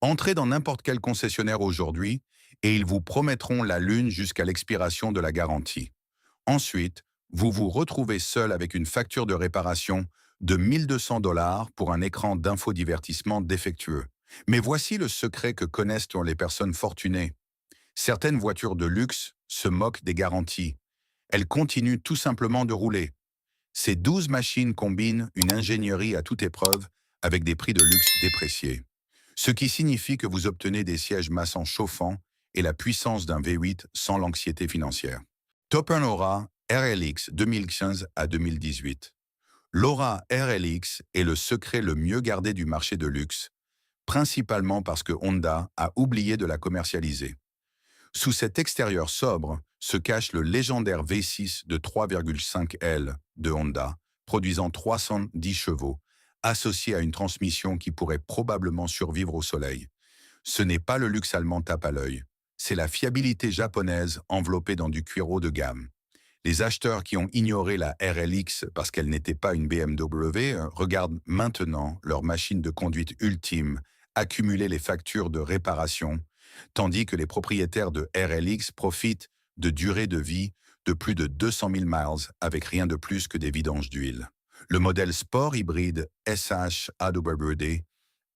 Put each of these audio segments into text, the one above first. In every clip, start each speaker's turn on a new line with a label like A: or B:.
A: Entrez dans n'importe quel concessionnaire aujourd'hui et ils vous promettront la lune jusqu'à l'expiration de la garantie. Ensuite, vous vous retrouvez seul avec une facture de réparation de 1 200 $ pour un écran d'infodivertissement défectueux. Mais voici le secret que connaissent les personnes fortunées. Certaines voitures de luxe se moquent des garanties. Elles continuent tout simplement de rouler. Ces 12 machines combinent une ingénierie à toute épreuve avec des prix de luxe dépréciés. Ce qui signifie que vous obtenez des sièges massants chauffants et la puissance d'un V8 sans l'anxiété financière. Top 1 Aura RLX 2015 à 2018. L'Aura RLX est le secret le mieux gardé du marché de luxe, principalement parce que Honda a oublié de la commercialiser. Sous cet extérieur sobre se cache le légendaire V6 de 3,5 L de Honda, produisant 310 chevaux, associé à une transmission qui pourrait probablement survivre au soleil. Ce n'est pas le luxe allemand tape à l'œil, c'est la fiabilité japonaise enveloppée dans du cuir haut de gamme. Les acheteurs qui ont ignoré la RLX parce qu'elle n'était pas une BMW regardent maintenant leur machine de conduite ultime accumuler les factures de réparation, tandis que les propriétaires de RLX profitent de durées de vie de plus de 200 000 miles avec rien de plus que des vidanges d'huile. Le modèle sport hybride SH AWD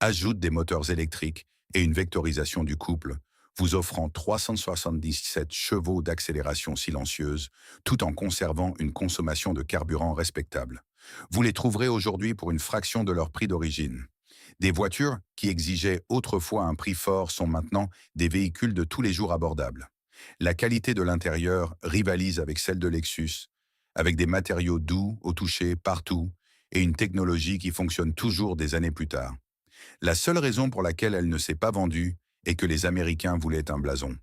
A: ajoute des moteurs électriques et une vectorisation du couple, vous offrant 377 chevaux d'accélération silencieuse, tout en conservant une consommation de carburant respectable. Vous les trouverez aujourd'hui pour une fraction de leur prix d'origine. Des voitures qui exigeaient autrefois un prix fort sont maintenant des véhicules de tous les jours abordables. La qualité de l'intérieur rivalise avec celle de Lexus, avec des matériaux doux au toucher partout et une technologie qui fonctionne toujours des années plus tard. La seule raison pour laquelle elle ne s'est pas vendue est que les Américains voulaient un blason.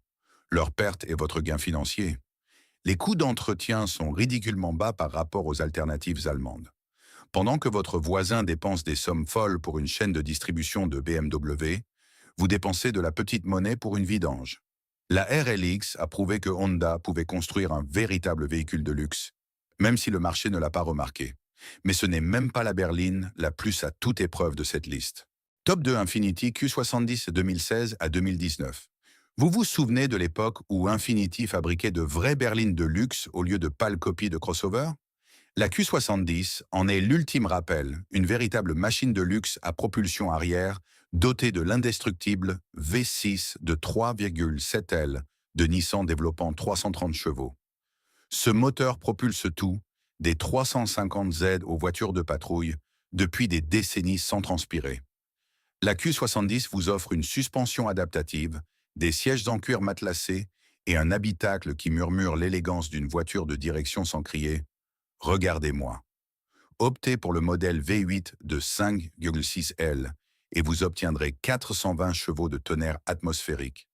A: Leur perte est votre gain financier. Les coûts d'entretien sont ridiculement bas par rapport aux alternatives allemandes. Pendant que votre voisin dépense des sommes folles pour une chaîne de distribution de BMW, vous dépensez de la petite monnaie pour une vidange. La RLX a prouvé que Honda pouvait construire un véritable véhicule de luxe, même si le marché ne l'a pas remarqué. Mais ce n'est même pas la berline la plus à toute épreuve de cette liste. Top 2 Infiniti Q70 2016 à 2019. Vous vous souvenez de l'époque où Infiniti fabriquait de vraies berlines de luxe au lieu de pâles copies de crossover? La Q70 en est l'ultime rappel, une véritable machine de luxe à propulsion arrière dotée de l'indestructible V6 de 3,7 L de Nissan développant 330 chevaux. Ce moteur propulse tout, des 350 Z aux voitures de patrouille, depuis des décennies sans transpirer. La Q70 vous offre une suspension adaptative, des sièges en cuir matelassé et un habitacle qui murmure l'élégance d'une voiture de direction sans crier « Regardez-moi ». Optez pour le modèle V8 de 5,6 L et vous obtiendrez 420 chevaux de tonnerre atmosphérique.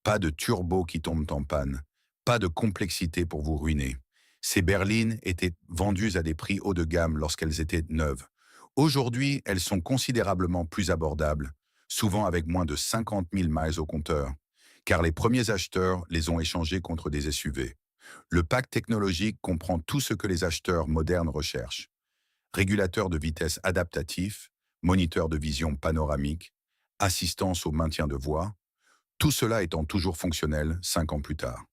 A: Pas de turbo qui tombe en panne, pas de complexité pour vous ruiner. Ces berlines étaient vendues à des prix haut de gamme lorsqu'elles étaient neuves. Aujourd'hui, elles sont considérablement plus abordables, souvent avec moins de 50 000 miles au compteur, car les premiers acheteurs les ont échangées contre des SUV. Le pack technologique comprend tout ce que les acheteurs modernes recherchent. Régulateur de vitesse adaptatif, moniteur de vision panoramique, assistance au maintien de voie, tout cela étant toujours fonctionnel 5 ans plus tard.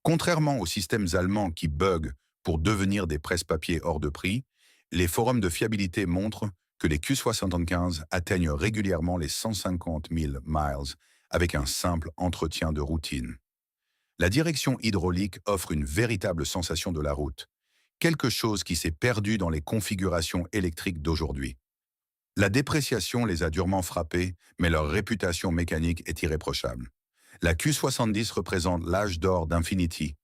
A: Contrairement aux systèmes allemands qui bug pour devenir des presse-papiers hors de prix, les forums de fiabilité montrent que les Q75 atteignent régulièrement les 150 000 miles avec un simple entretien de routine. La direction hydraulique offre une véritable sensation de la route, quelque chose qui s'est perdu dans les configurations électriques d'aujourd'hui. La dépréciation les a durement frappés, mais leur réputation mécanique est irréprochable. La Q70 représente l'âge d'or d'Infiniti,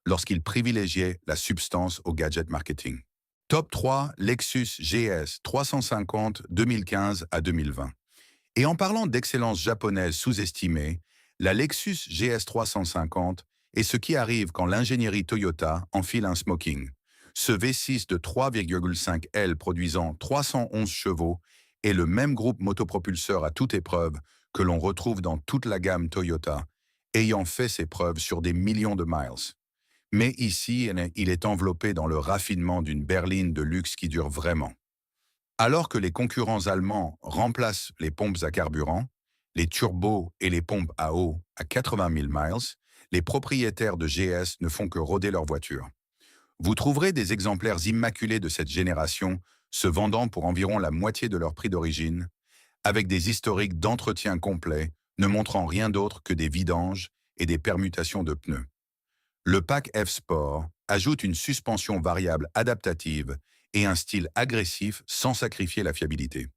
A: lorsqu'il privilégiait la substance au gadget marketing. Top 3, Lexus GS 350 2015 à 2020. Et en parlant d'excellence japonaise sous-estimée, la Lexus GS 350 est ce qui arrive quand l'ingénierie Toyota enfile un smoking. Ce V6 de 3,5 L produisant 311 chevaux est le même groupe motopropulseur à toute épreuve que l'on retrouve dans toute la gamme Toyota, ayant fait ses preuves sur des millions de miles. Mais ici, il est enveloppé dans le raffinement d'une berline de luxe qui dure vraiment. Alors que les concurrents allemands remplacent les pompes à carburant, les turbos et les pompes à eau à 80 000 miles, les propriétaires de GS ne font que roder leur voiture. Vous trouverez des exemplaires immaculés de cette génération se vendant pour environ la moitié de leur prix d'origine, avec des historiques d'entretien complet, ne montrant rien d'autre que des vidanges et des permutations de pneus. Le pack F-Sport ajoute une suspension variable adaptative et un style agressif sans sacrifier la fiabilité.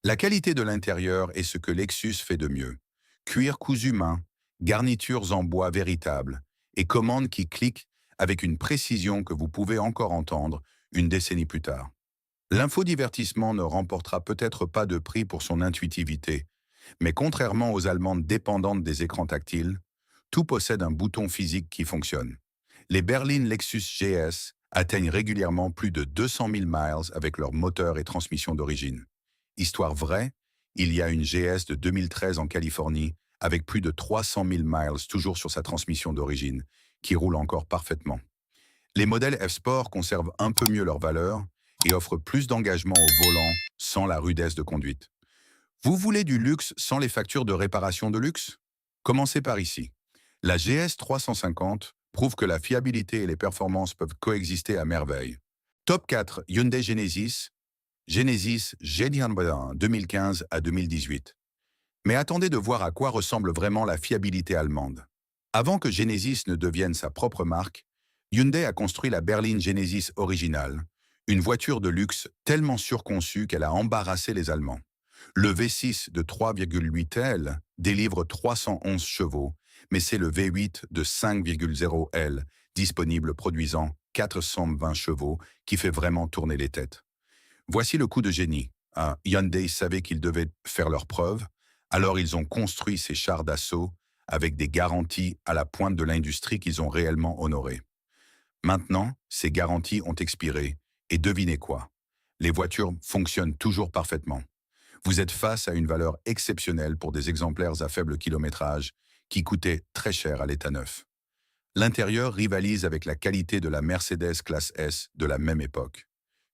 A: La qualité de l'intérieur est ce que Lexus fait de mieux. Cuir cousu main, garnitures en bois véritable et commandes qui cliquent avec une précision que vous pouvez encore entendre une décennie plus tard. L'infodivertissement ne remportera peut-être pas de prix pour son intuitivité, mais contrairement aux Allemandes dépendantes des écrans tactiles, tout possède un bouton physique qui fonctionne. Les berlines Lexus GS atteignent régulièrement plus de 200 000 miles avec leur moteur et transmission d'origine. Histoire vraie, il y a une GS de 2013 en Californie avec plus de 300 000 miles toujours sur sa transmission d'origine, qui roule encore parfaitement. Les modèles F-Sport conservent un peu mieux leur valeur et offrent plus d'engagement au volant sans la rudesse de conduite. Vous voulez du luxe sans les factures de réparation de luxe? Commencez par ici. La GS 350 prouve que la fiabilité et les performances peuvent coexister à merveille. Top 4 Hyundai Genesis, Genesis G1 2015 à 2018. Mais attendez de voir à quoi ressemble vraiment la fiabilité allemande. Avant que Genesis ne devienne sa propre marque, Hyundai a construit la berline Genesis originale, une voiture de luxe tellement surconçue qu'elle a embarrassé les Allemands. Le V6 de 3,8 L délivre 311 chevaux, mais c'est le V8 de 5,0 L, disponible produisant 420 chevaux, qui fait vraiment tourner les têtes. Voici le coup de génie. Hyundai savait qu'ils devaient faire leurs preuves, alors ils ont construit ces chars d'assaut avec des garanties à la pointe de l'industrie qu'ils ont réellement honorées. Maintenant, ces garanties ont expiré, et devinez quoi? Les voitures fonctionnent toujours parfaitement. Vous êtes face à une valeur exceptionnelle pour des exemplaires à faible kilométrage qui coûtaient très cher à l'état neuf. L'intérieur rivalise avec la qualité de la Mercedes classe S de la même époque.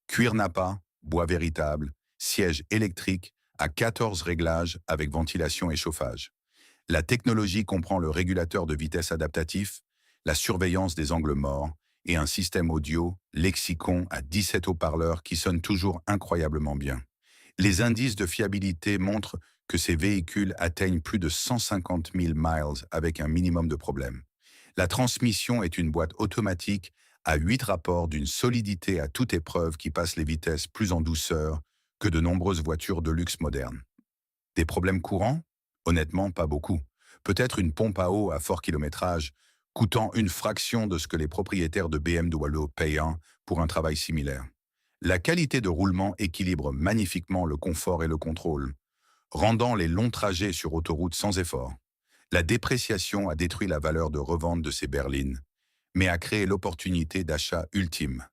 A: Cuir nappa, bois véritable, siège électrique à 14 réglages avec ventilation et chauffage. La technologie comprend le régulateur de vitesse adaptatif, la surveillance des angles morts et un système audio Lexicon à 17 haut-parleurs qui sonne toujours incroyablement bien. Les indices de fiabilité montrent que ces véhicules atteignent plus de 150 000 miles avec un minimum de problèmes. La transmission est une boîte automatique à 8 rapports d'une solidité à toute épreuve qui passe les vitesses plus en douceur que de nombreuses voitures de luxe modernes. Des problèmes courants? Honnêtement, pas beaucoup. Peut-être une pompe à eau à fort kilométrage, coûtant une fraction de ce que les propriétaires de BMW payent pour un travail similaire. La qualité de roulement équilibre magnifiquement le confort et le contrôle, rendant les longs trajets sur autoroute sans effort. La dépréciation a détruit la valeur de revente de ces berlines, mais a créé l'opportunité d'achat ultime.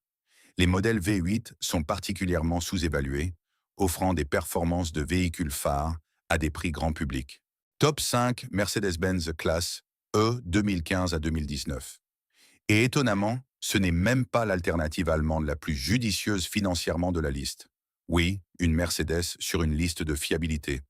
A: Les modèles V8 sont particulièrement sous-évalués, offrant des performances de véhicules phares à des prix grand public. Top 5 Mercedes-Benz Classe E 2015 à 2019. Et étonnamment, ce n'est même pas l'alternative allemande la plus judicieuse financièrement de la liste. Oui, une Mercedes sur une liste de fiabilité.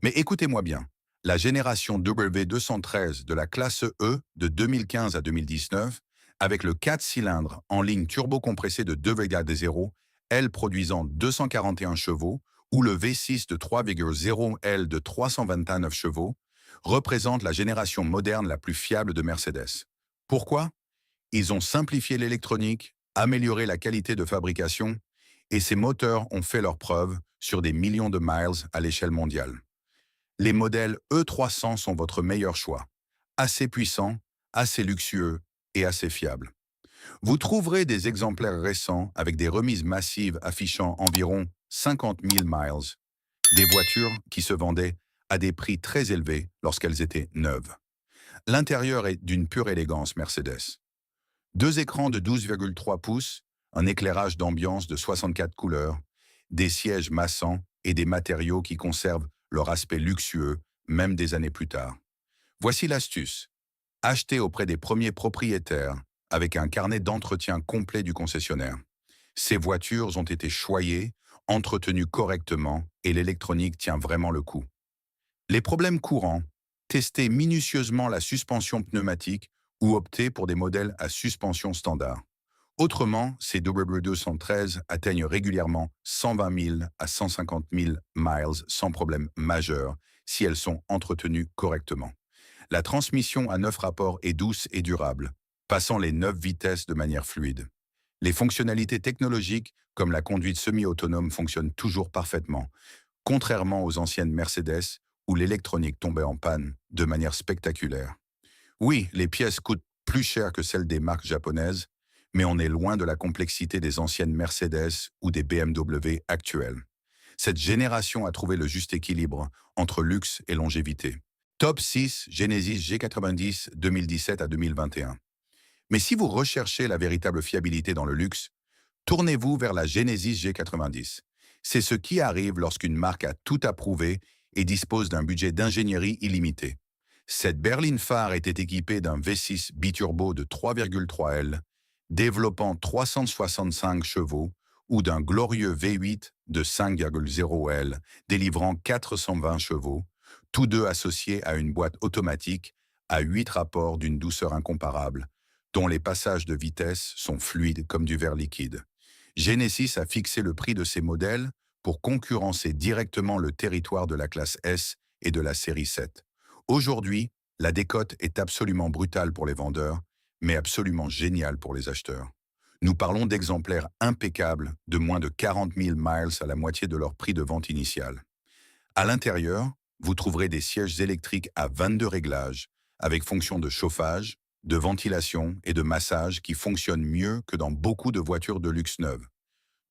A: Mais écoutez-moi bien, la génération W213 de la classe E de 2015 à 2019, avec le 4 cylindres en ligne turbo-compressé de 2,0, L produisant 241 chevaux, ou le V6 de 3,0 L de 329 chevaux, représente la génération moderne la plus fiable de Mercedes. Pourquoi? Ils ont simplifié l'électronique, amélioré la qualité de fabrication, et ces moteurs ont fait leurs preuves sur des millions de miles à l'échelle mondiale. Les modèles E300 sont votre meilleur choix. Assez puissants, assez luxueux et assez fiables. Vous trouverez des exemplaires récents avec des remises massives affichant environ 50 000 miles, des voitures qui se vendaient à des prix très élevés lorsqu'elles étaient neuves. L'intérieur est d'une pure élégance Mercedes. 2 écrans de 12,3 pouces, un éclairage d'ambiance de 64 couleurs, des sièges massants et des matériaux qui conservent leur aspect luxueux, même des années plus tard. Voici l'astuce. Achetez auprès des premiers propriétaires avec un carnet d'entretien complet du concessionnaire. Ces voitures ont été choyées, entretenues correctement et l'électronique tient vraiment le coup. Les problèmes courants, testez minutieusement la suspension pneumatique ou optez pour des modèles à suspension standard. Autrement, ces W213 atteignent régulièrement 120 000 à 150 000 miles sans problème majeur si elles sont entretenues correctement. La transmission à 9 rapports est douce et durable, passant les 9 vitesses de manière fluide. Les fonctionnalités technologiques, comme la conduite semi-autonome, fonctionnent toujours parfaitement, contrairement aux anciennes Mercedes où l'électronique tombait en panne de manière spectaculaire. Oui, les pièces coûtent plus cher que celles des marques japonaises, mais on est loin de la complexité des anciennes Mercedes ou des BMW actuelles. Cette génération a trouvé le juste équilibre entre luxe et longévité. Top 6 Genesis G90 2017 à 2021. Mais si vous recherchez la véritable fiabilité dans le luxe, tournez-vous vers la Genesis G90. C'est ce qui arrive lorsqu'une marque a tout approuvé et dispose d'un budget d'ingénierie illimité. Cette berline phare était équipée d'un V6 biturbo de 3,3 L, développant 365 chevaux, ou d'un glorieux V8 de 5,0 L, délivrant 420 chevaux, tous deux associés à une boîte automatique à 8 rapports d'une douceur incomparable, dont les passages de vitesse sont fluides comme du verre liquide. Genesis a fixé le prix de ces modèles pour concurrencer directement le territoire de la classe S et de la série 7. Aujourd'hui, la décote est absolument brutale pour les vendeurs, mais absolument géniale pour les acheteurs. Nous parlons d'exemplaires impeccables de moins de 40 000 miles à la moitié de leur prix de vente initial. À l'intérieur, vous trouverez des sièges électriques à 22 réglages, avec fonction de chauffage, de ventilation et de massage qui fonctionnent mieux que dans beaucoup de voitures de luxe neuves.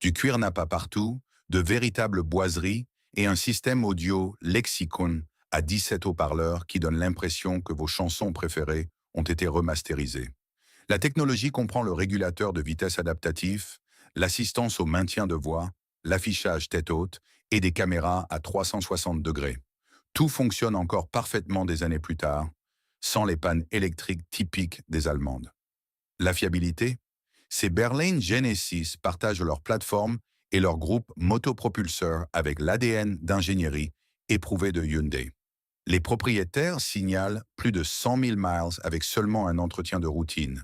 A: Du cuir nappa partout, de véritables boiseries et un système audio Lexicon à 17 haut-parleurs qui donne l'impression que vos chansons préférées ont été remasterisées. La technologie comprend le régulateur de vitesse adaptatif, l'assistance au maintien de voix, l'affichage tête haute et des caméras à 360 degrés. Tout fonctionne encore parfaitement des années plus tard, sans les pannes électriques typiques des Allemandes. La fiabilité? Ces berlines Genesis partagent leur plateforme et leur groupe motopropulseur avec l'ADN d'ingénierie éprouvé de Hyundai. Les propriétaires signalent plus de 100 000 miles avec seulement un entretien de routine,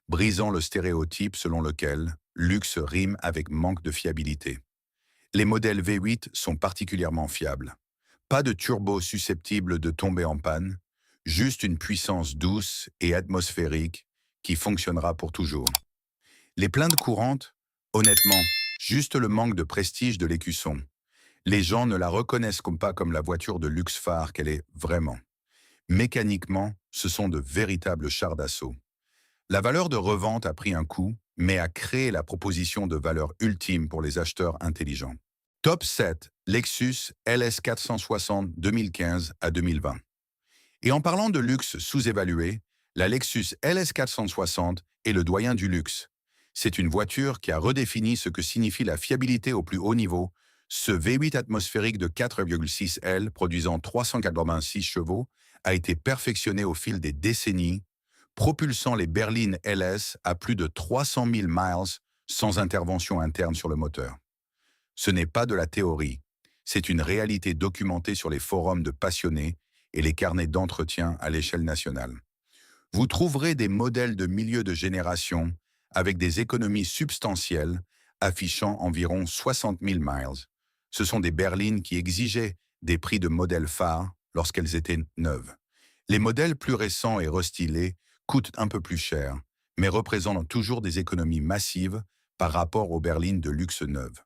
A: brisant le stéréotype selon lequel luxe rime avec manque de fiabilité. Les modèles V8 sont particulièrement fiables. Pas de turbo susceptible de tomber en panne, juste une puissance douce et atmosphérique qui fonctionnera pour toujours. Les plaintes courantes, honnêtement, juste le manque de prestige de l'écusson. Les gens ne la reconnaissent pas comme la voiture de luxe phare qu'elle est vraiment. Mécaniquement, ce sont de véritables chars d'assaut. La valeur de revente a pris un coup, mais a créé la proposition de valeur ultime pour les acheteurs intelligents. Top 7, Lexus LS460 2015 à 2020. Et en parlant de luxe sous-évalué, la Lexus LS460 est le doyen du luxe. C'est une voiture qui a redéfini ce que signifie la fiabilité au plus haut niveau. Ce V8 atmosphérique de 4,6 L produisant 386 chevaux a été perfectionné au fil des décennies, propulsant les berlines LS à plus de 300 000 miles sans intervention interne sur le moteur. Ce n'est pas de la théorie, c'est une réalité documentée sur les forums de passionnés et les carnets d'entretien à l'échelle nationale. Vous trouverez des modèles de milieu de génération avec des économies substantielles affichant environ 60 000 miles. Ce sont des berlines qui exigeaient des prix de modèles phares lorsqu'elles étaient neuves. Les modèles plus récents et restylés coûtent un peu plus cher, mais représentent toujours des économies massives par rapport aux berlines de luxe neuves.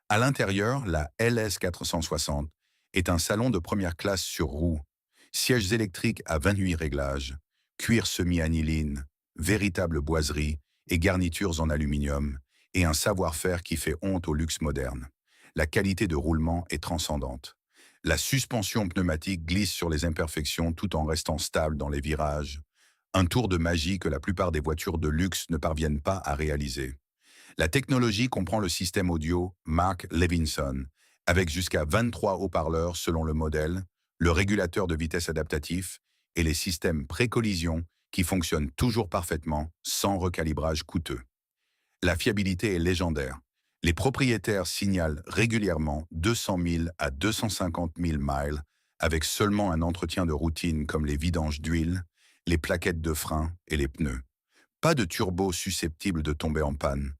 A: À l'intérieur, la LS460 est un salon de première classe sur roues, sièges électriques à 28 réglages, cuir semi-aniline, véritable boiserie et garnitures en aluminium, et un savoir-faire qui fait honte au luxe moderne. La qualité de roulement est transcendante. La suspension pneumatique glisse sur les imperfections tout en restant stable dans les virages. Un tour de magie que la plupart des voitures de luxe ne parviennent pas à réaliser. La technologie comprend le système audio Mark Levinson, avec jusqu'à 23 haut-parleurs selon le modèle, le régulateur de vitesse adaptatif et les systèmes pré-collision qui fonctionnent toujours parfaitement sans recalibrage coûteux. La fiabilité est légendaire. Les propriétaires signalent régulièrement 200 000 à 250 000 miles avec seulement un entretien de routine comme les vidanges d'huile, les plaquettes de frein et les pneus. Pas de turbo susceptible de tomber en panne.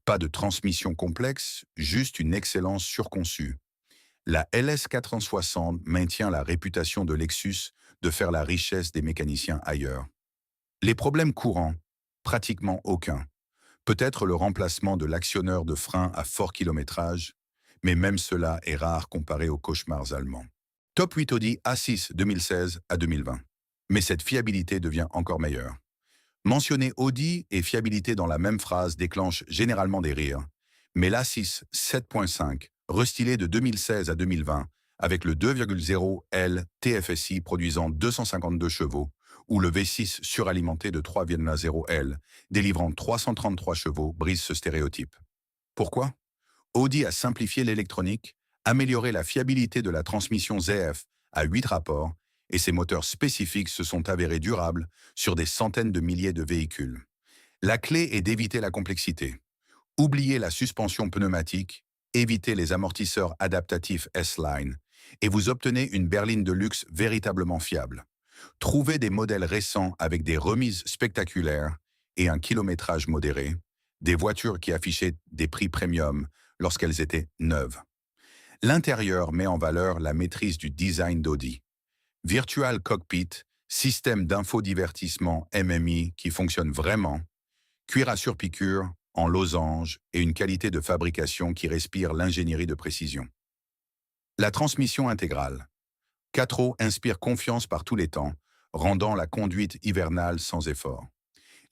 A: Pas de transmission complexe, juste une excellence surconçue. La LS460 maintient la réputation de Lexus de faire la richesse des mécaniciens ailleurs. Les problèmes courants, pratiquement aucun. Peut-être le remplacement de l'actionneur de frein à fort kilométrage, mais même cela est rare comparé aux cauchemars allemands. Top 8 Audi A6 2016 à 2020. Mais cette fiabilité devient encore meilleure. Mentionner Audi et fiabilité dans la même phrase déclenche généralement des rires. Mais l'A6 7.5, restylé de 2016 à 2020, avec le 2,0 L TFSI produisant 252 chevaux, ou le V6 suralimenté de 3,0 L, délivrant 333 chevaux, brise ce stéréotype. Pourquoi? Audi a simplifié l'électronique, amélioré la fiabilité de la transmission ZF à 8 rapports, et ses moteurs spécifiques se sont avérés durables sur des centaines de milliers de véhicules. La clé est d'éviter la complexité. Oubliez la suspension pneumatique, évitez les amortisseurs adaptatifs S-Line, et vous obtenez une berline de luxe véritablement fiable. Trouvez des modèles récents avec des remises spectaculaires et un kilométrage modéré, des voitures qui affichaient des prix premium lorsqu'elles étaient neuves. L'intérieur met en valeur la maîtrise du design d'Audi. Virtual Cockpit, système d'infodivertissement MMI qui fonctionne vraiment, cuir à surpiqûre, en losange et une qualité de fabrication qui respire l'ingénierie de précision. La transmission intégrale. 4 inspire confiance par tous les temps, rendant la conduite hivernale sans effort.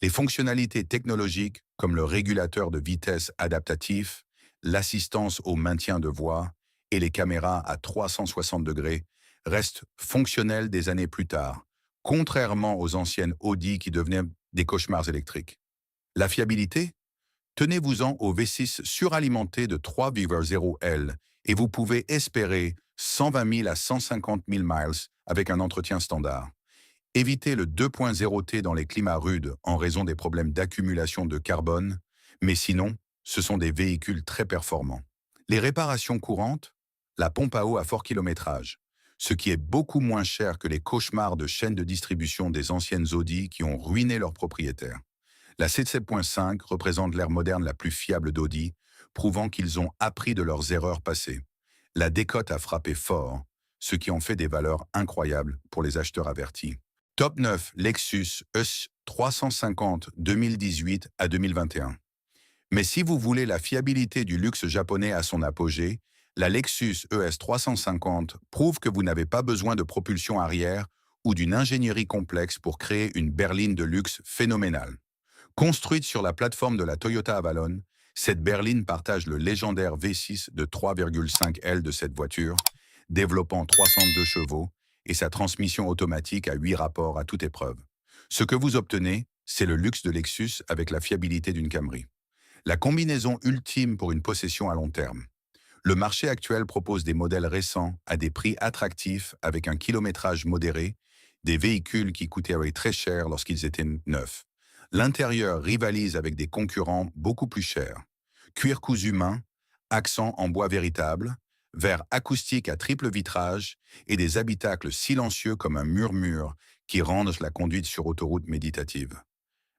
A: Les fonctionnalités technologiques comme le régulateur de vitesse adaptatif, l'assistance au maintien de voie et les caméras à 360 degrés restent fonctionnelles des années plus tard, contrairement aux anciennes Audi qui devenaient des cauchemars électriques. La fiabilité? Tenez-vous-en au V6 suralimenté de 3,0 L et vous pouvez espérer 120 000 à 150 000 miles avec un entretien standard. Évitez le 2.0 T dans les climats rudes en raison des problèmes d'accumulation de carbone, mais sinon, ce sont des véhicules très performants. Les réparations courantes? La pompe à eau à fort kilométrage, ce qui est beaucoup moins cher que les cauchemars de chaînes de distribution des anciennes Audi qui ont ruiné leurs propriétaires. La C7.5 représente l'ère moderne la plus fiable d'Audi, prouvant qu'ils ont appris de leurs erreurs passées. La décote a frappé fort, ce qui en fait des valeurs incroyables pour les acheteurs avertis. Top 9, Lexus ES 350 2018 à 2021. Mais si vous voulez la fiabilité du luxe japonais à son apogée, la Lexus ES 350 prouve que vous n'avez pas besoin de propulsion arrière ou d'une ingénierie complexe pour créer une berline de luxe phénoménale. Construite sur la plateforme de la Toyota Avalon, cette berline partage le légendaire V6 de 3,5 L de cette voiture, développant 302 chevaux et sa transmission automatique à 8 rapports à toute épreuve. Ce que vous obtenez, c'est le luxe de Lexus avec la fiabilité d'une Camry. La combinaison ultime pour une possession à long terme. Le marché actuel propose des modèles récents à des prix attractifs avec un kilométrage modéré, des véhicules qui coûteraient très cher lorsqu'ils étaient neufs. L'intérieur rivalise avec des concurrents beaucoup plus chers. Cuir cousu main, accent en bois véritable, verre acoustique à triple vitrage et des habitacles silencieux comme un murmure qui rendent la conduite sur autoroute méditative.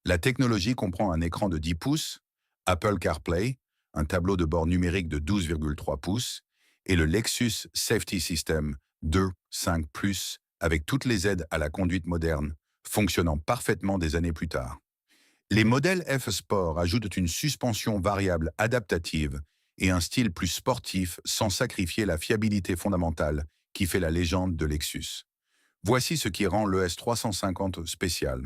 A: La technologie comprend un écran de 10 pouces, Apple CarPlay, un tableau de bord numérique de 12,3 pouces et le Lexus Safety System 2.5 avec toutes les aides à la conduite moderne, fonctionnant parfaitement des années plus tard. Les modèles F Sport ajoutent une suspension variable adaptative et un style plus sportif sans sacrifier la fiabilité fondamentale qui fait la légende de Lexus. Voici ce qui rend l'ES 350 spécial.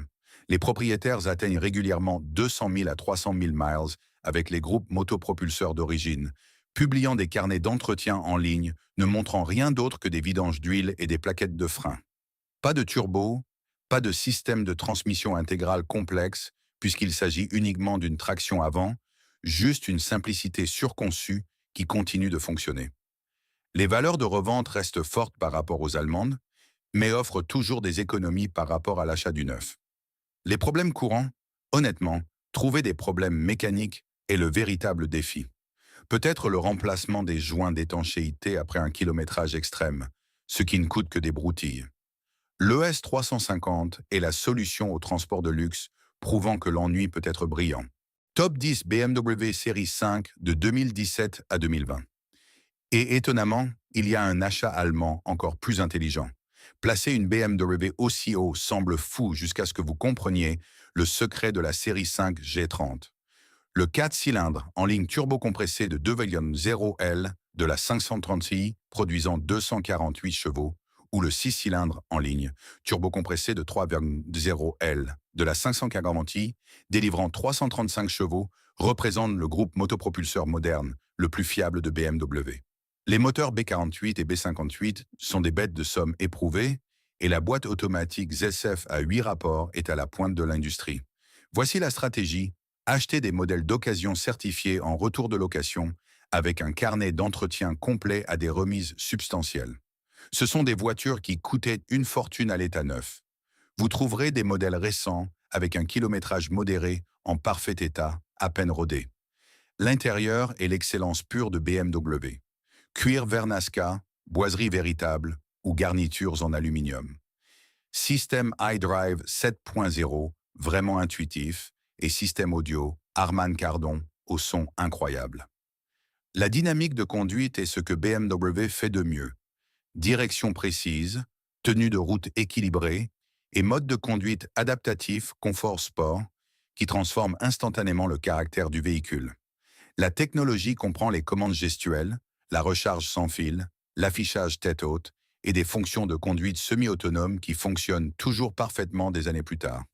A: Les propriétaires atteignent régulièrement 200 000 à 300 000 miles avec les groupes motopropulseurs d'origine, publiant des carnets d'entretien en ligne ne montrant rien d'autre que des vidanges d'huile et des plaquettes de frein. Pas de turbo, pas de système de transmission intégrale complexe, puisqu'il s'agit uniquement d'une traction avant, juste une simplicité surconçue qui continue de fonctionner. Les valeurs de revente restent fortes par rapport aux allemandes, mais offrent toujours des économies par rapport à l'achat du neuf. Les problèmes courants? Honnêtement, trouver des problèmes mécaniques est le véritable défi. Peut-être le remplacement des joints d'étanchéité après un kilométrage extrême, ce qui ne coûte que des broutilles. L'ES 350 est la solution au transport de luxe, prouvant que l'ennui peut être brillant. Top 10 BMW série 5 de 2017 à 2020. Et étonnamment, il y a un achat allemand encore plus intelligent. Placer une BMW aussi haut semble fou jusqu'à ce que vous compreniez le secret de la série 5 G30. Le 4 cylindres en ligne turbocompressée de 2,0L de la 530i produisant 248 chevaux ou le 6 cylindres en ligne turbocompressé de 3,0L de la 540i délivrant 335 chevaux représente le groupe motopropulseur moderne le plus fiable de BMW. Les moteurs B48 et B58 sont des bêtes de somme éprouvées et la boîte automatique ZF à 8 rapports est à la pointe de l'industrie. Voici la stratégie: acheter des modèles d'occasion certifiés en retour de location avec un carnet d'entretien complet à des remises substantielles. Ce sont des voitures qui coûtaient une fortune à l'état neuf. Vous trouverez des modèles récents avec un kilométrage modéré en parfait état, à peine rodé. L'intérieur est l'excellence pure de BMW. Cuir Vernasca, boiserie véritable ou garnitures en aluminium. Système iDrive 7.0, vraiment intuitif, et système audio Harman Kardon au son incroyable. La dynamique de conduite est ce que BMW fait de mieux. Direction précise, tenue de route équilibrée et mode de conduite adaptatif confort sport qui transforme instantanément le caractère du véhicule. La technologie comprend les commandes gestuelles, la recharge sans fil, l'affichage tête haute et des fonctions de conduite semi-autonome qui fonctionnent toujours parfaitement des années plus tard.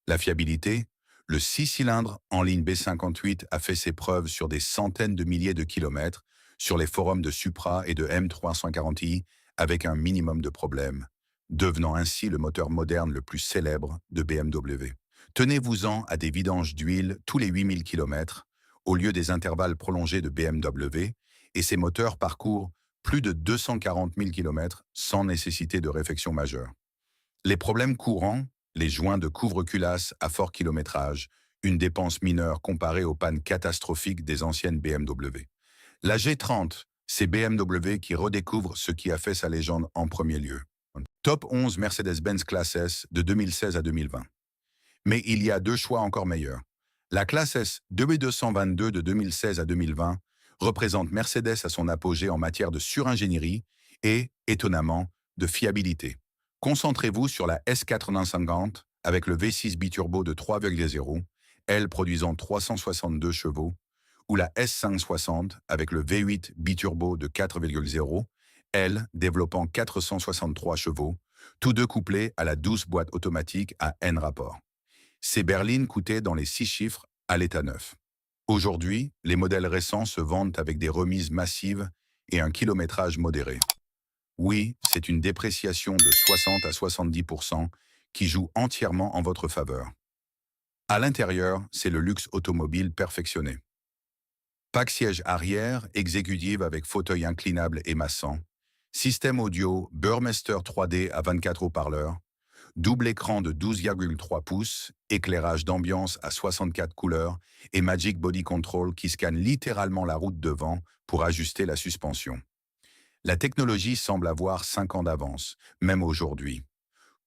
A: La fiabilité, le 6 cylindres en ligne B58 a fait ses preuves sur des centaines de milliers de kilomètres sur les forums de Supra et de M340i avec un minimum de problèmes, devenant ainsi le moteur moderne le plus célèbre de BMW. Tenez-vous-en à des vidanges d'huile tous les 8000 km au lieu des intervalles prolongés de BMW et ces moteurs parcourent plus de 240 000 km sans nécessité de réfection majeure. Les problèmes courants, les joints de couvre-culasse à fort kilométrage, une dépense mineure comparée aux pannes catastrophiques des anciennes BMW. La G30, c'est BMW qui redécouvre ce qui a fait sa légende en premier lieu. Top 11 Mercedes-Benz Classe S de 2016 à 2020. Mais il y a deux choix encore meilleurs. La Classe S 2222 de 2016 à 2020 représente Mercedes à son apogée en matière de suringénierie et, étonnamment, de fiabilité. Concentrez-vous sur la S450 avec le V6 biturbo de 3,0, elle produisant 362 chevaux, ou la S560 avec le V8 biturbo de 4,0, elle développant 463 chevaux, tous deux couplés à la douce boîte automatique à N rapports. Ces berlines coûtaient dans les 6 chiffres à l'état neuf. Aujourd'hui, les modèles récents se vendent avec des remises massives et un kilométrage modéré. Oui, c'est une dépréciation de 60 à 70% qui joue entièrement en votre faveur. À l'intérieur, c'est le luxe automobile perfectionné. Pack siège arrière, exécutive avec fauteuil inclinable et massant, système audio Burmester 3D à 24 haut-parleurs, double écran de 12,3 pouces, éclairage d'ambiance à 64 couleurs et Magic Body Control qui scanne littéralement la route devant pour ajuster la suspension. La technologie semble avoir 5 ans d'avance, même aujourd'hui.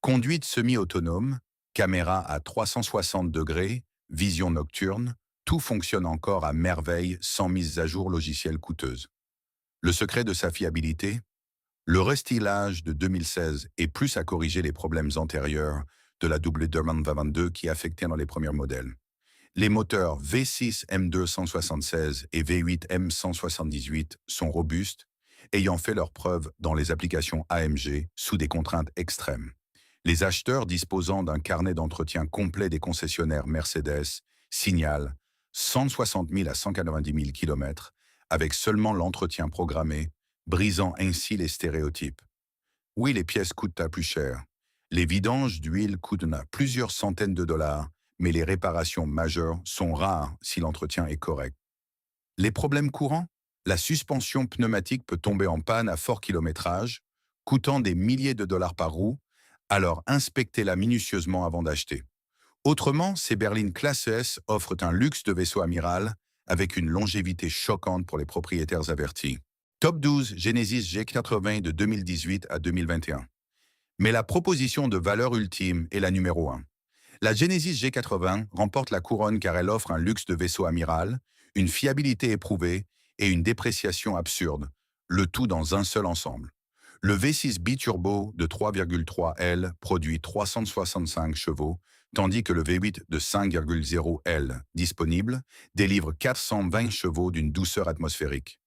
A: Conduite semi-autonome, caméra à 360 degrés, vision nocturne, tout fonctionne encore à merveille sans mise à jour logicielle coûteuse. Le secret de sa fiabilité? Le restylage de 2016 est plus à corriger les problèmes antérieurs de la W22 qui affectaient dans les premiers modèles. Les moteurs V6 M276 et V8 M178 sont robustes, ayant fait leurs preuves dans les applications AMG sous des contraintes extrêmes. Les acheteurs disposant d'un carnet d'entretien complet des concessionnaires Mercedes signalent 160 000 à 190 000 km avec seulement l'entretien programmé, brisant ainsi les stéréotypes. Oui, les pièces coûtent plus cher. Les vidanges d'huile coûtent plusieurs centaines de dollars, mais les réparations majeures sont rares si l'entretien est correct. Les problèmes courants? La suspension pneumatique peut tomber en panne à fort kilométrage, coûtant des milliers de dollars par roue, alors inspectez-la minutieusement avant d'acheter. Autrement, ces berlines Classe S offrent un luxe de vaisseau amiral avec une longévité choquante pour les propriétaires avertis. Top 12 Genesis G80 de 2018 à 2021. Mais la proposition de valeur ultime est la numéro 1. La Genesis G80 remporte la couronne car elle offre un luxe de vaisseau amiral, une fiabilité éprouvée et une dépréciation absurde, le tout dans un seul ensemble. Le V6 biturbo de 3,3 L produit 365 chevaux, tandis que le V8 de 5,0 L, disponible, délivre 420 chevaux d'une douceur atmosphérique.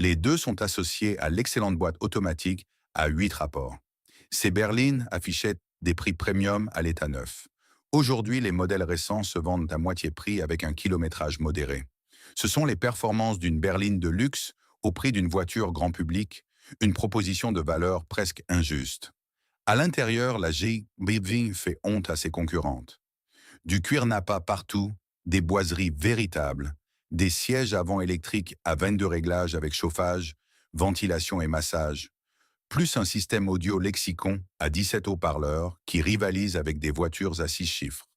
A: Les deux sont associés à l'excellente boîte automatique à 8 rapports. Ces berlines affichaient des prix premium à l'état neuf. Aujourd'hui, les modèles récents se vendent à moitié prix avec un kilométrage modéré. Ce sont les performances d'une berline de luxe au prix d'une voiture grand public, une proposition de valeur presque injuste. À l'intérieur, la GBV fait honte à ses concurrentes. Du cuir nappa partout, des boiseries véritables, des sièges avant électriques à 22 réglages avec chauffage, ventilation et massage, plus un système audio Lexicon à 17 haut-parleurs qui rivalise avec des voitures à 6 chiffres.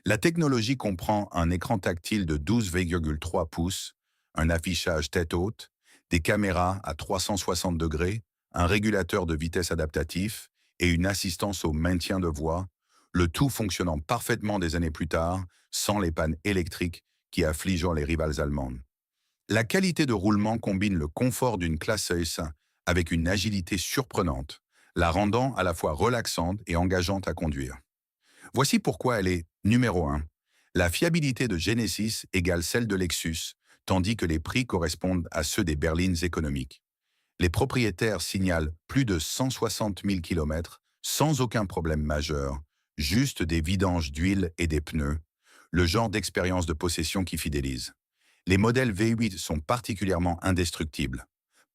A: La technologie comprend un écran tactile de 12,3 pouces, un affichage tête haute, des caméras à 360 degrés, un régulateur de vitesse adaptatif et une assistance au maintien de voie, le tout fonctionnant parfaitement des années plus tard, sans les pannes électriques qui affligent les rivales allemandes. La qualité de roulement combine le confort d'une classe S avec une agilité surprenante, la rendant à la fois relaxante et engageante à conduire. Voici pourquoi elle est numéro 1. La fiabilité de Genesis égale celle de Lexus, tandis que les prix correspondent à ceux des berlines économiques. Les propriétaires signalent plus de 160 000 km sans aucun problème majeur, juste des vidanges d'huile et des pneus, le genre d'expérience de possession qui fidélise. Les modèles V8 sont particulièrement indestructibles.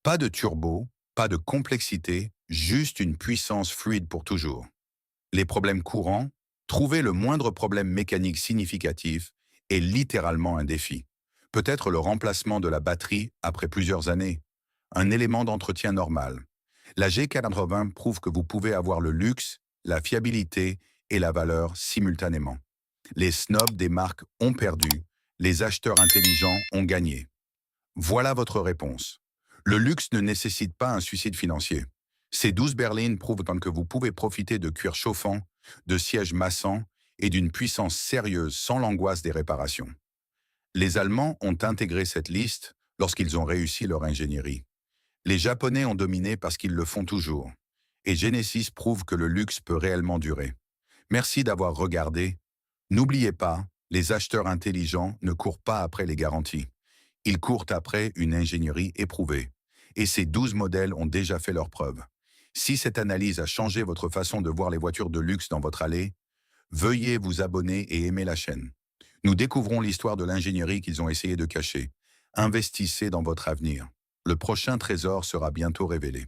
A: Pas de turbo, pas de complexité, juste une puissance fluide pour toujours. Les problèmes courants, trouver le moindre problème mécanique significatif est littéralement un défi. Peut-être le remplacement de la batterie après plusieurs années, un élément d'entretien normal. La G80 prouve que vous pouvez avoir le luxe, la fiabilité et la valeur simultanément. Les snobs des marques ont perdu, les acheteurs intelligents ont gagné. Voilà votre réponse. Le luxe ne nécessite pas un suicide financier. Ces 12 berlines prouvent que vous pouvez profiter de cuir chauffant, de sièges massants et d'une puissance sérieuse sans l'angoisse des réparations. Les Allemands ont intégré cette liste lorsqu'ils ont réussi leur ingénierie. Les Japonais ont dominé parce qu'ils le font toujours. Et Genesis prouve que le luxe peut réellement durer. Merci d'avoir regardé. N'oubliez pas, les acheteurs intelligents ne courent pas après les garanties. Ils courent après une ingénierie éprouvée. Et ces 12 modèles ont déjà fait leurs preuves. Si cette analyse a changé votre façon de voir les voitures de luxe dans votre allée, veuillez vous abonner et aimer la chaîne. Nous découvrons l'histoire de l'ingénierie qu'ils ont essayé de cacher. Investissez dans votre avenir. Le prochain trésor sera bientôt révélé.